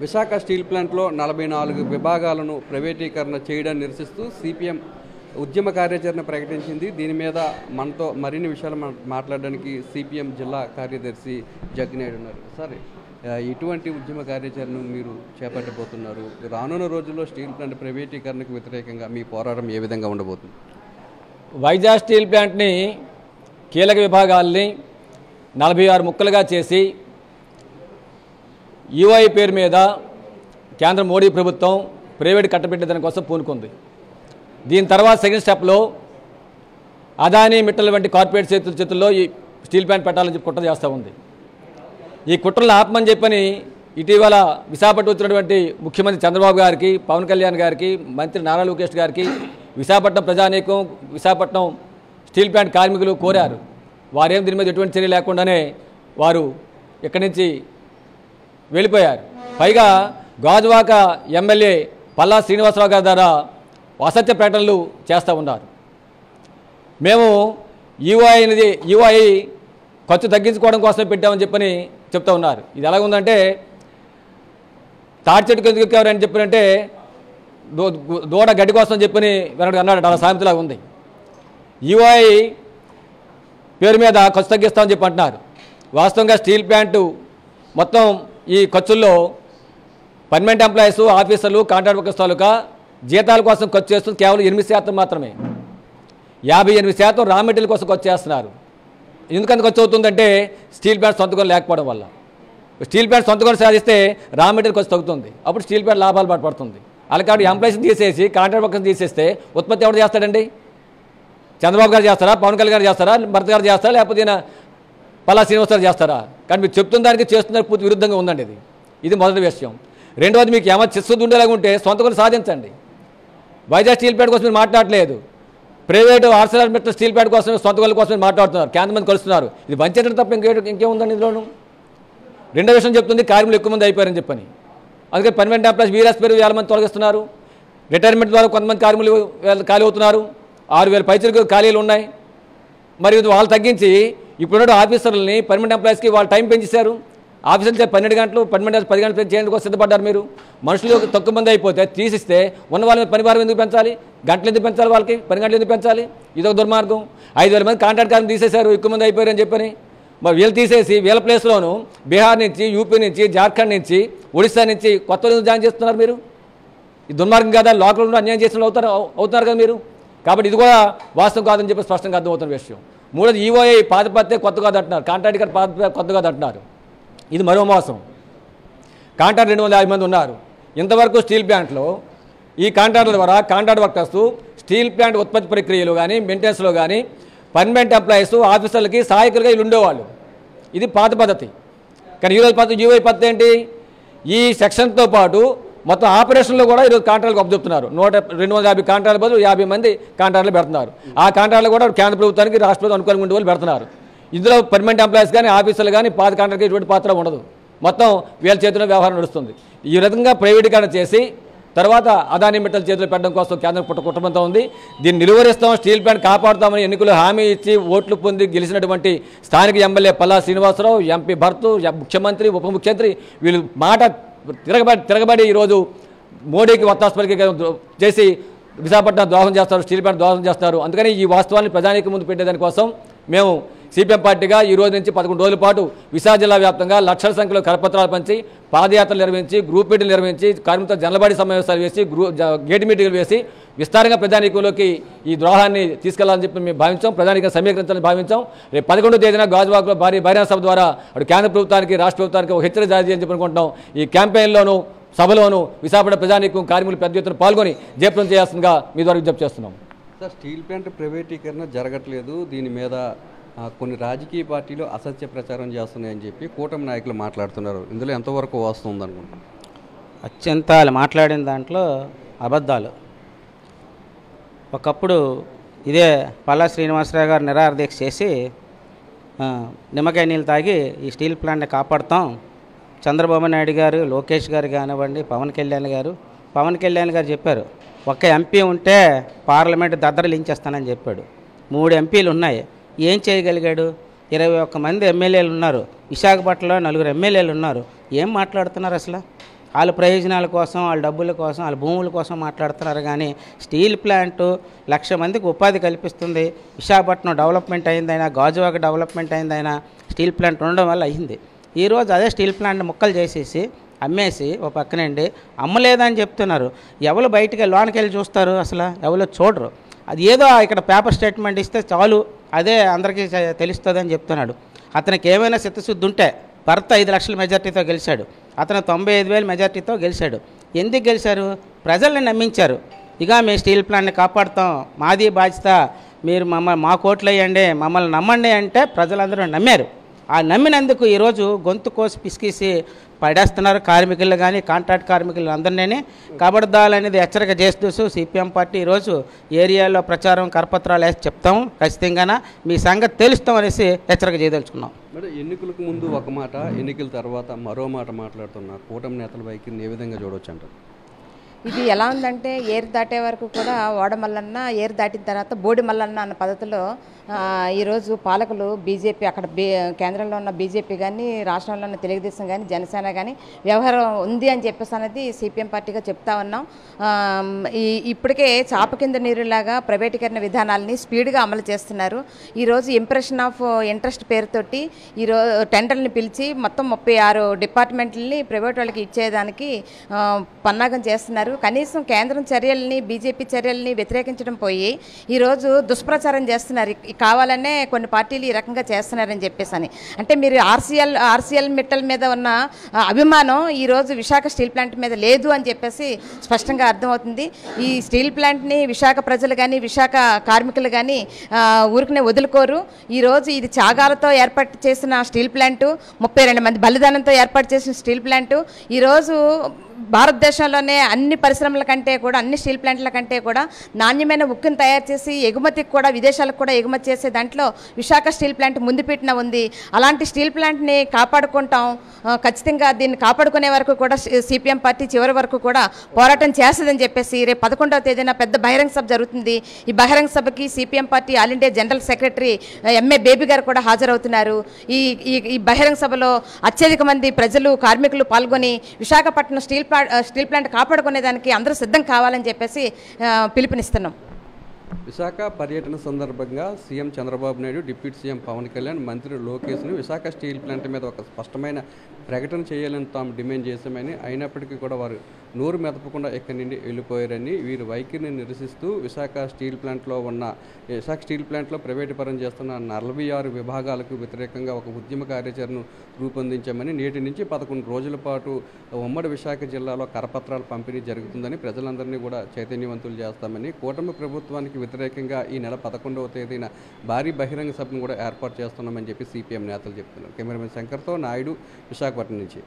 Visakha steel ప్లాంట్లో 44 విభాగాలను ప్రైవేటీకరణ చేయడాన్ని నిరసిస్తూ సిపిఎం ఉద్యమ కార్యాచరణ ప్రకటించింది. దీని మీద మనతో మరిన్ని విషయాలు మాట్లాడడానికి సిపిఎం జిల్లా కార్యదర్శి జగ్గినాయుడు ఉన్నారు. సార్, ఇటువంటి ఉద్యమ కార్యాచరణ మీరు చేపట్టబోతున్నారు? రానున్న రోజుల్లో స్టీల్ ప్లాంట్ ప్రైవేటీకరణకు వ్యతిరేకంగా మీ పోరాటం ఏ విధంగా ఉండబోతుంది? వైజాగ్ స్టీల్ ప్లాంట్ని కీలక విభాగాల్ని 46 ముక్కలుగా చేసి యూఐ పేరు మీద కేంద్ర మోడీ ప్రభుత్వం ప్రైవేట్ కట్టబెట్టేదాని కోసం పూనుకుంది. దీని తర్వాత సెకండ్ స్టెప్లో అదానీ మిట్టల్ వంటి కార్పొరేట్ చేతుల్లో ఈ స్టీల్ ప్లాంట్ పెట్టాలని చెప్పి కుట్ర చేస్తూ ఉంది. ఈ కుట్రలను ఆపమని చెప్పని ఇటీవల విశాఖపట్నం వచ్చినటువంటి ముఖ్యమంత్రి చంద్రబాబు గారికి, పవన్ కళ్యాణ్ గారికి, మంత్రి నారా లోకేష్ గారికి విశాఖపట్నం ప్రజానీకం, విశాఖపట్నం స్టీల్ ప్లాంట్ కార్మికులు కోరారు. వారేం దీని మీద ఎటువంటి చర్య లేకుండానే వారు ఇక్కడి నుంచి వెళ్ళిపోయారు. పైగా గాజువాక ఎమ్మెల్యే పల్లా శ్రీనివాసరావు గారి ద్వారా అసత్య ప్రకటనలు చేస్తూ ఉన్నారు. మేము యూఐ ఖర్చు తగ్గించుకోవడం కోసమే పెట్టామని చెప్పని చెప్తూ ఉన్నారు. ఇది ఎలాగుందంటే తాటి చెట్టుకు ఎందుకు ఎక్కారని చెప్పినంటే దూడ గడ్డి కోసం చెప్పని వెనక అన్నాడు. అలా సామెతలాగా ఉంది. యూఐ పేరు మీద ఖర్చు తగ్గిస్తామని చెప్పి అంటున్నారు. వాస్తవంగా స్టీల్ ప్లాంటు మొత్తం ఈ ఖర్చుల్లో పర్మనెంట్ ఎంప్లాయీస్, ఆఫీసర్లు, కాంట్రాక్ట్ వర్కర్స్ తాలూకా జీతాల కోసం ఖర్చు చేస్తుంది కేవలం 8% మాత్రమే. 58% రా మెటీరియల్ కోసం ఖర్చు చేస్తున్నారు. ఎందుకంత ఖర్చు అవుతుందంటే స్టీల్ ప్లాంట్ సొంతగా లేకపోవడం వల్ల. స్టీల్ ప్లాంట్ సొంతగా సాధిస్తే రా మెటీరియల్ ఖర్చు తగ్గుతుంది. అప్పుడు స్టీల్ ప్లాంట్ లాభాలు పడుతుంది. అలా కాబట్టి ఎంప్లాయీస్ని తీసేసి కాంట్రాక్ట్ వర్కర్స్ తీసేస్తే ఉత్పత్తి ఎవరు చేస్తాడండి? చంద్రబాబు గారు చేస్తారా? పవన్ కళ్యాణ్ గారు చేస్తారా? భరత్ గారు చేస్తారా? లేకపోతే పల్లా శ్రీనివాసరావు చేస్తారా? కానీ మీరు చెప్తున్న దానికి చేస్తున్నారు పూర్తి విరుద్ధంగా ఉందండి. ఇది మొదటి విషయం. రెండవది, మీకు ఏమైనా చిస్సుది ఉండేలాగా ఉంటే సొంత కొలు సాధించండి. వైజాగ్ స్టీల్ ప్లాంట్ కోసం మీరు మాట్లాడలేదు. ప్రైవేటు ఆర్సెలర్మిట్టల్ స్టీల్ ప్లాంట్ కోసం సొంత కొల కోసం మాట్లాడుతున్నారు. కేంద్ర మంది కలుస్తున్నారు. ఇది వంచడం తప్ప ఇంకేముందండి ఇందులోను? రెండో విషయం చెప్తుంది, కార్మికులు ఎక్కువ మంది అయిపోయారని చెప్పని. అందుకే పర్మనెంట్ ఎంప్లాయీస్ వీరాస్ పేరు 1000 మంది తొలగిస్తున్నారు. రిటైర్మెంట్ ద్వారా కొంతమంది కార్మికులు ఖాళీ అవుతున్నారు. 6000 పైచలకు ఖాళీలు ఉన్నాయి. మరియు వాళ్ళు తగ్గించి ఇప్పుడున్న ఆఫీసర్లని పర్మనెంట్ ఎంప్లాయీస్కి వాళ్ళు టైం పెంచేశారు. ఆఫీసర్లు 12 గంటలు, పర్మనెంట్ 10 గంటలు చేసేందుకు సిద్ధపడ్డారు. మీరు మనుషులు తక్కువ మంది అయిపోతే తీసిస్తే ఉన్న వాళ్ళ పని భారం ఎందుకు పెంచాలి? గంటలు ఎందుకు పెంచాలి? వాళ్ళకి 10 గంటలు ఎందుకు పెంచాలి? ఇదొక దుర్మార్గం. 5000 మంది కాంట్రాక్ట్ కార్మికులు తీసేశారు, ఎక్కువ మంది అయిపోయారని చెప్పని. మరి వీళ్ళు తీసేసి వీళ్ళ ప్లేస్లోను బీహార్ నుంచి, యూపీ నుంచి, జార్ఖండ్ నుంచి, ఒడిశా నుంచి కొత్త జాయిన్ చేస్తున్నారు మీరు. ఈ దుర్మార్గం కదా, లోకల్ అన్యాయం చేసిన అవుతున్నారు కదా మీరు. కాబట్టి ఇది కూడా వాస్తవం కాదని చెప్పి స్పష్టంగా అర్థమవుతున్న విషయం. మూడోది, ఈఓఐ పాతపత్తే కొత్త కాదు అంటున్నారు, కాంట్రాక్ట్ గారు పాత కొత్త కాదు అంటున్నారు. ఇది మరో మోసం. కాంట్రాక్ట్ 250 మంది ఉన్నారు. ఇంతవరకు స్టీల్ ప్లాంట్లో ఈ కాంట్రాక్టుల ద్వారా కాంట్రాక్ట్ వర్కర్స్ స్టీల్ ప్లాంట్ ఉత్పత్తి ప్రక్రియలో కానీ, మెయింటెనెన్స్లో కానీ పర్మనెంట్ ఎంప్లాయీస్, ఆఫీసర్లకి సహాయకులుగా వీళ్ళు ఉండేవాళ్ళు. ఇది పాత పద్ధతి. కానీ ఈరోజు పద్ధతి యూఐ పద్ధతి ఏంటి? ఈ సెక్షన్తో పాటు మొత్తం ఆపరేషన్లో కూడా ఈరోజు కాంట్రాక్ట్లు అప్పచెప్తున్నారు. 250 కాంట్రాక్ట్ల బదులు 50 మంది కాంట్రాక్ట్లు పెడుతున్నారు. ఆ కాంట్రాక్ట్లు కూడా కేంద్ర ప్రభుత్వానికి, రాష్ట్ర ప్రభుత్వం అనుకూలంగా ఉండే వాళ్ళు పెడుతున్నారు. ఇందులో పర్మనెంట్ ఎంప్లాయీస్ కానీ, ఆఫీసర్లు కానీ పాత కాంట్రాక్ట్కి ఎటువంటి పాత్ర ఉండదు. మొత్తం వీళ్ళ చేతిలో వ్యవహారం నడుస్తుంది. ఈ విధంగా ప్రైవేటీకరణ చేసి తర్వాత అదానీ మిట్టల్ చేతిలో పెట్టడం కోసం కేంద్రం కుట్రమంతా ఉంది. దీన్ని నిలువరిస్తాం, స్టీల్ ప్లాంట్ కాపాడుతామని ఎన్నికలు హామీ ఇచ్చి ఓట్లు పొంది గెలిచినటువంటి స్థానిక ఎమ్మెల్యే పల్లా శ్రీనివాసరావు, ఎంపీ భరత్, ముఖ్యమంత్రి, ఉప ముఖ్యమంత్రి వీళ్ళు మాట తిరగబడి ఈరోజు మోడీకి వత్తాస్పరికి చేసి విశాఖపట్నం ద్రోహం చేస్తారు, స్టీల్ ప్లాంట్ ద్రోహం చేస్తారు. అందుకని ఈ వాస్తవాన్ని ప్రజానికి ముందు పెట్టేదానికోసం మేము సిపిఎం పార్టీగా ఈ రోజు నుంచి 11 రోజుల పాటు విశాఖ జిల్లా వ్యాప్తంగా లక్షల సంఖ్యలో కరపత్రాలు పంచి, పాదయాత్రలు నిర్వహించి, గ్రూప్ మీటింగ్లు నిర్వహించి, కార్మికులతో జనలబడి సమావేశాలు వేసి, గేట్ మీటింగ్లు వేసి విస్తారంగా ప్రజానీకంలోకి ఈ ద్రోహాన్ని తీసుకెళ్లాలని చెప్పి మేము భావించాం. ప్రజానీకం సమీకరించాలని భావించాం. రేపు 11వ తేదీన గాజువాకలో బహిరంగ సభ ద్వారా అటు కేంద్ర ప్రభుత్వానికి, రాష్ట్ర ప్రభుత్వానికి ఒక హెచ్చరిక జారీ చేయాలని చెప్పి అనుకుంటున్నాం. ఈ క్యాంపెయిన్లోనూ సభలోనూ విశాఖపట్నం ప్రజానీకం, కార్మికులు పెద్ద ఎత్తున పాల్గొని జయప్రదం చేయాల్సిందిగా మీ ద్వారా విజ్ఞప్తి చేస్తున్నాం. సార్, స్టీల్ ప్లాంట్ ప్రైవేటీకరణ జరగట్లేదు, దీని మీద కొన్ని రాజకీయ పార్టీలు అసత్య ప్రచారం చేస్తున్నాయని చెప్పి కూటమి నాయకులు మాట్లాడుతున్నారు. ఇందులో ఎంతవరకు వస్తుంది అనుకుంటున్నాను? అత్యంత వాళ్ళు మాట్లాడిన దాంట్లో అబద్ధాలు. ఒకప్పుడు ఇదే పల్లా శ్రీనివాసరావు గారు నిరాహార దీక్ష చేసి నిమ్మకాయ నీళ్ళు తాగి ఈ స్టీల్ ప్లాంట్ని కాపాడుతాం, చంద్రబాబు నాయుడు గారు, లోకేష్ గారు కానివ్వండి, పవన్ కళ్యాణ్ గారు చెప్పారు, ఒక్క ఎంపీ ఉంటే పార్లమెంట్ దద్దరలించేస్తానని చెప్పాడు. 3 ఎంపీలు ఉన్నాయి. ఏం చేయగలిగాడు? 21 మంది ఎమ్మెల్యేలు ఉన్నారు. విశాఖపట్నంలో 4 ఎమ్మెల్యేలు ఉన్నారు. ఏం మాట్లాడుతున్నారు అసలు? వాళ్ళ ప్రయోజనాల కోసం, వాళ్ళ డబ్బుల కోసం, వాళ్ళ భూముల కోసం మాట్లాడుతున్నారు. కానీ స్టీల్ ప్లాంటు 1,00,000 మందికి ఉపాధి కల్పిస్తుంది. విశాఖపట్నం డెవలప్మెంట్ అయిందైనా, గాజువాక డెవలప్మెంట్ అయిందైనా స్టీల్ ప్లాంట్ ఉండడం వల్ల అయింది. ఈరోజు అదే స్టీల్ ప్లాంట్ ముక్కలు చేసేసి అమ్మేసి ఓ పక్కనండి అమ్మలేదని చెప్తున్నారు. ఎవరు బయటికి లోనికి వెళ్ళి చూస్తారు? అసలు ఎవరు చూడరు. అది ఏదో ఇక్కడ పేపర్ స్టేట్మెంట్ ఇస్తే చాలు, అదే అందరికీ తెలుస్తుందని చెప్తున్నాడు. అతనికి ఏమైనా చిత్తశుద్ధి ఉంటే భర్త 5 లక్షల మెజార్టీతో గెలిచాడు, అతను 95,000 మెజార్టీతో గెలిచాడు. ఎందుకు గెలిచారు? ప్రజల్ని నమ్మించారు. ఇక మేము స్టీల్ ప్లాంట్ని కాపాడుతాం, మాది బాధ్యత, మీరు మా కోట్లు వేయండి, మమ్మల్ని నమ్మండి అంటే ప్రజలందరూ నమ్మారు. ఆ నమ్మినందుకు ఈరోజు గొంతు కోసి పిసికేసి పడేస్తున్నారు. కార్మికులు కానీ, కాంట్రాక్ట్ కార్మికులు అందరినీ కబడ్దాలనేది హెచ్చరిక చేస్తూ సిపిఎం పార్టీ ఈరోజు ఏరియాలో ప్రచారం కరపత్రాలు వేసి చెప్తాం, ఖచ్చితంగా మీ సంగతి తెలుస్తాం అనేసి హెచ్చరిక చేయదలుచుకున్నాం. మరి ఎన్నికలకు ముందు ఒక మాట, ఎన్నికల తర్వాత మరో మాట మాట్లాడుతున్న కూటమి నేతల వైఖరిని ఏ విధంగా చూడవచ్చు అంటారు? ఇది ఎలా ఉందంటే, ఏరు దాటే వరకు కూడా ఓడమల్లన్న, ఏరు దాటిన తర్వాత బోడి మల్లన్న అన్న పద్ధతిలో ఈరోజు పాలకులు బీజేపీ, అక్కడ కేంద్రంలో ఉన్న బీజేపీ కానీ, రాష్ట్రంలో ఉన్న తెలుగుదేశం కానీ, జనసేన కానీ వ్యవహారం ఉంది అని చెప్పేసి అనేది సిపిఎం పార్టీగా చెప్తా ఉన్నాం. ఇప్పటికే చాప కింద నీరులాగా ప్రైవేటీకరణ విధానాలని స్పీడ్గా అమలు చేస్తున్నారు. ఈరోజు ఇంప్రెషన్ ఆఫ్ ఇంట్రెస్ట్ పేరుతోటి ఈరోజు టెండర్ని పిలిచి మొత్తం 36 డిపార్ట్మెంట్లని ప్రైవేట్ వాళ్ళకి ఇచ్చేదానికి పన్నాగం చేస్తున్నారు. కనీసం కేంద్రం చర్యల్ని, బీజేపీ చర్యల్ని వ్యతిరేకించడం పోయి ఈరోజు దుష్ప్రచారం చేస్తున్నారు. కావాలనే కొన్ని పార్టీలు ఈ రకంగా చేస్తున్నారని చెప్పేసి అని. అంటే మీరు ఆర్సీఎల్ మిట్టల్ మీద ఉన్న అభిమానం ఈరోజు విశాఖ స్టీల్ ప్లాంట్ మీద లేదు అని చెప్పేసి స్పష్టంగా అర్థమవుతుంది. ఈ స్టీల్ ప్లాంట్ని విశాఖ ప్రజలు కానీ, విశాఖ కార్మికులు కానీ ఊరికనే వదులుకోరు. ఈరోజు ఇది త్యాగాలతో ఏర్పాటు చేసిన స్టీల్ ప్లాంటు, 32 మంది బలిదానంతో ఏర్పాటు చేసిన స్టీల్ ప్లాంటు ఈరోజు భారతదేశంలోనే అన్ని పరిశ్రమల కంటే కూడా, అన్ని స్టీల్ ప్లాంట్ల కంటే కూడా నాణ్యమైన ఉక్కును తయారు చేసి ఎగుమతికి కూడా, విదేశాలకు కూడా ఎగుమతి చేసే దాంట్లో విశాఖ స్టీల్ ప్లాంట్ ముందుపీటన ఉంది. అలాంటి స్టీల్ ప్లాంట్ని కాపాడుకుంటాం. ఖచ్చితంగా దీన్ని కాపాడుకునే వరకు కూడా సిపిఎం పార్టీ చివరి వరకు కూడా పోరాటం చేస్తుందని చెప్పేసి రేపు 11వ తేదీన పెద్ద బహిరంగ సభ జరుగుతుంది. ఈ బహిరంగ సభకి CPM party all India general secretary MA baby గారు కూడా హాజరవుతున్నారు. ఈ బహిరంగ సభలో అత్యధిక మంది ప్రజలు, కార్మికులు పాల్గొని విశాఖపట్నం స్టీల్ ప్లాంట్ కాపాడుకునేదానికి అందరూ సిద్ధం కావాలని చెప్పేసి పిలుపునిస్తున్నాం. విశాఖ పర్యటన సందర్భంగా CM Chandrababu Naidu, deputy CM Pawan Kalyan, మంత్రి లోకేష్ను విశాఖ స్టీల్ ప్లాంట్ మీద ఒక స్పష్టమైన ప్రకటన చేయాలని తాము డిమాండ్ చేశామని, అయినప్పటికీ కూడా వారు నోరు మెదపకుండా ఎక్కడి నుండి వెళ్ళిపోయారని, వీరి వైఖరిని నిరసిస్తూ విశాఖ స్టీల్ ప్లాంట్లో ప్రైవేటు పరం చేస్తున్న 46 విభాగాలకు వ్యతిరేకంగా ఒక ఉద్యమ కార్యాచరణను రూపొందించామని, నేటి నుంచి 11 రోజుల పాటు ఉమ్మడి విశాఖ జిల్లాలో కరపత్రాల పంపిణీ జరుగుతుందని, ప్రజలందరినీ కూడా చైతన్యవంతులు చేస్తామని, కూటమి ప్రభుత్వానికి వ్యతిరేకంగా ఈ నెల 11వ తేదీన భారీ బహిరంగ సభను కూడా ఏర్పాటు చేస్తున్నామని చెప్పి సిపిఎం నేతలు చెప్తున్నారు. కెమెరామెన్ శంకర్తో నాయుడు, విశాఖపట్నం నుంచి.